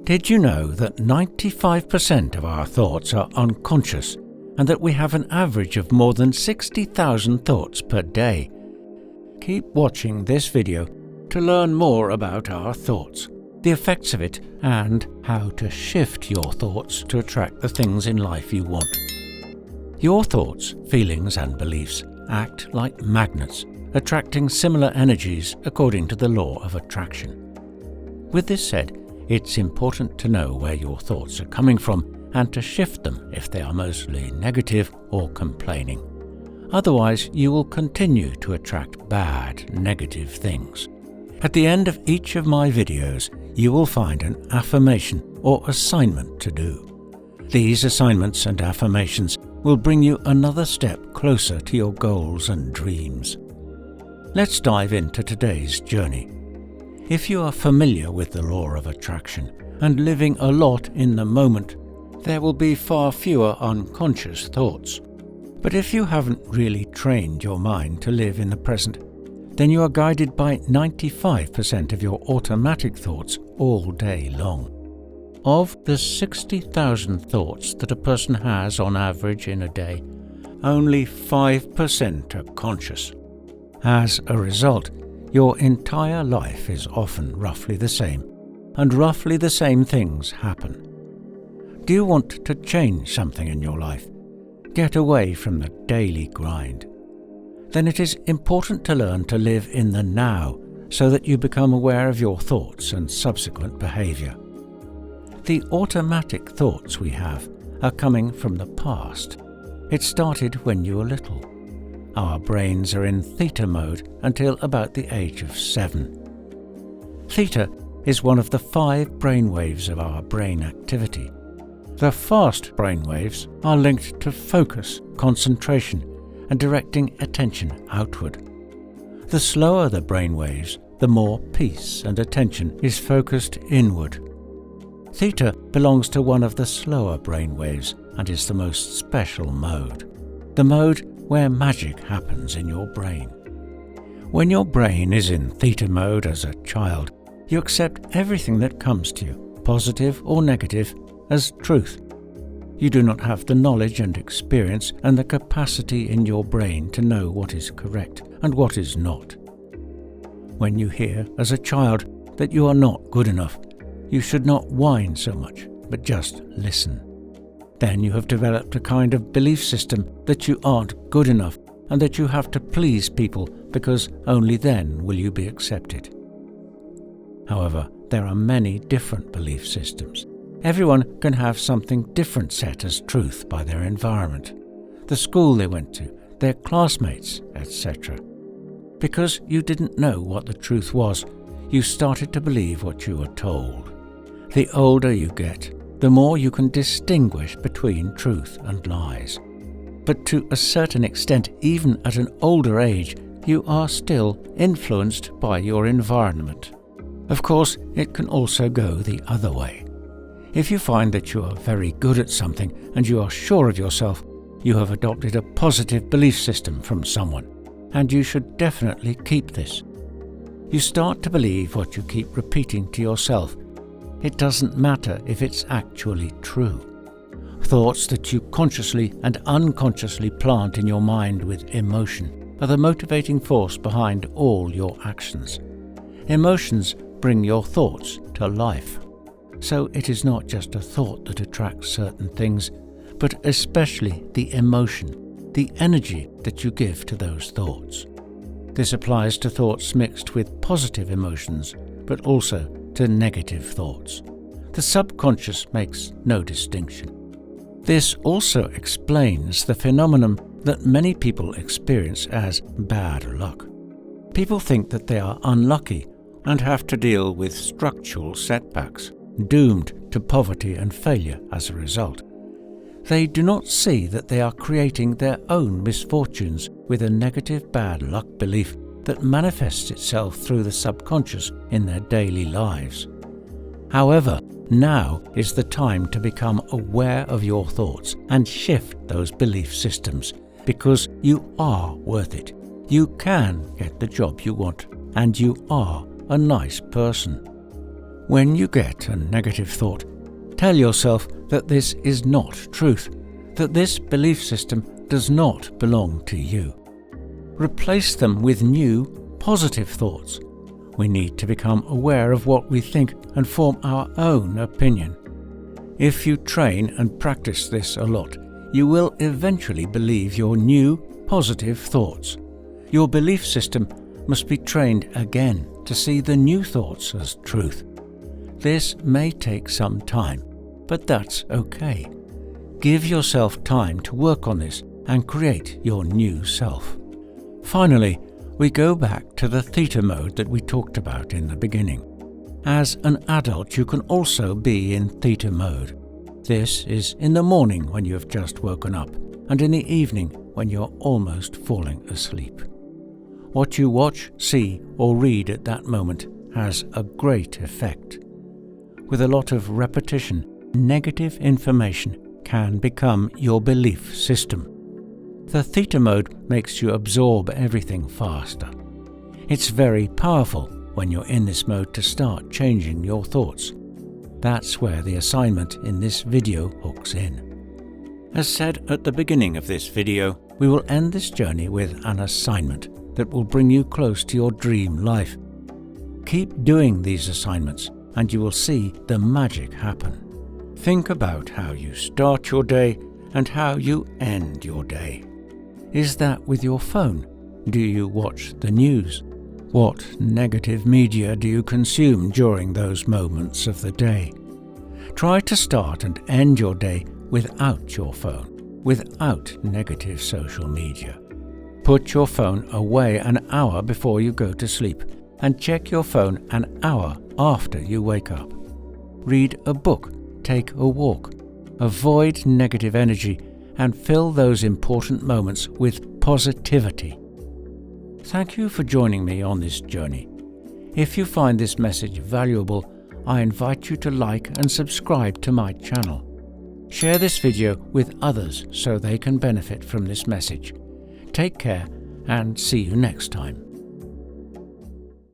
Did you know that 95% of our thoughts are unconscious and that we have an average of more than 60,000 thoughts per day? Keep watching this video to learn more about our thoughts, the effects of it, and how to shift your thoughts to attract the things in life you want. Your thoughts, feelings, and beliefs act like magnets, attracting similar energies according to the law of attraction. With this said, it's important to know where your thoughts are coming from and to shift them if they are mostly negative or complaining. Otherwise, you will continue to attract bad, negative things. At the end of each of my videos, you will find an affirmation or assignment to do. These assignments and affirmations will bring you another step closer to your goals and dreams. Let's dive into today's journey. If you are familiar with the law of attraction and living a lot in the moment, there will be far fewer unconscious thoughts. But if you haven't really trained your mind to live in the present, then you are guided by 95% of your automatic thoughts all day long. Of the 60,000 thoughts that a person has on average in a day, only 5% are conscious. As a result, your entire life is often roughly the same, and roughly the same things happen. Do you want to change something in your life? Get away from the daily grind. Then it is important to learn to live in the now so that you become aware of your thoughts and subsequent behavior. The automatic thoughts we have are coming from the past. It started when you were little. Our brains are in theta mode until about the age of 7. Theta is one of the 5 brain waves of our brain activity. The fast brain waves are linked to focus, concentration, and directing attention outward. The slower the brain waves, the more peace and attention is focused inward. Theta belongs to one of the slower brain waves and is the most special mode, the mode where magic happens in your brain. When your brain is in theta mode as a child, you accept everything that comes to you, positive or negative, as truth. You do not have the knowledge and experience and the capacity in your brain to know what is correct and what is not. When you hear as a child that you are not good enough, you should not whine so much, but just listen. Then you have developed a kind of belief system that you aren't good enough and that you have to please people because only then will you be accepted. However, there are many different belief systems. Everyone can have something different set as truth by their environment, the school they went to, their classmates, etc. Because you didn't know what the truth was, you started to believe what you were told. The older you get, the more you can distinguish between truth and lies. But to a certain extent, even at an older age, you are still influenced by your environment. Of course, it can also go the other way. If you find that you are very good at something and you are sure of yourself, you have adopted a positive belief system from someone, and you should definitely keep this. You start to believe what you keep repeating to yourself. It doesn't matter if it's actually true. Thoughts that you consciously and unconsciously plant in your mind with emotion are the motivating force behind all your actions. Emotions bring your thoughts to life. So it is not just a thought that attracts certain things, but especially the emotion, the energy that you give to those thoughts. This applies to thoughts mixed with positive emotions, but also to negative thoughts. The subconscious makes no distinction. This also explains the phenomenon that many people experience as bad luck. People think that they are unlucky and have to deal with structural setbacks, doomed to poverty and failure as a result. They do not see that they are creating their own misfortunes with a negative bad luck belief that manifests itself through the subconscious in their daily lives. However, now is the time to become aware of your thoughts and shift those belief systems, because you are worth it. You can get the job you want, and you are a nice person. When you get a negative thought, tell yourself that this is not truth, that this belief system does not belong to you. Replace them with new, positive thoughts. We need to become aware of what we think and form our own opinion. If you train and practice this a lot, you will eventually believe your new, positive thoughts. Your belief system must be trained again to see the new thoughts as truth. This may take some time, but that's okay. Give yourself time to work on this and create your new self. Finally, we go back to the theta mode that we talked about in the beginning. As an adult, you can also be in theta mode. This is in the morning when you have just woken up, and in the evening when you're almost falling asleep. What you watch, see, or read at that moment has a great effect. With a lot of repetition, negative information can become your belief system. The theta mode makes you absorb everything faster. It's very powerful when you're in this mode to start changing your thoughts. That's where the assignment in this video hooks in. As said at the beginning of this video, we will end this journey with an assignment that will bring you close to your dream life. Keep doing these assignments and you will see the magic happen. Think about how you start your day and how you end your day. Is that with your phone? Do you watch the news? What negative media do you consume during those moments of the day? Try to start and end your day without your phone, without negative social media. Put your phone away an hour before you go to sleep and check your phone an hour after you wake up. Read a book, take a walk. Avoid negative energy and fill those important moments with positivity. Thank you for joining me on this journey. If you find this message valuable, I invite you to like and subscribe to my channel. Share this video with others so they can benefit from this message. Take care and see you next time.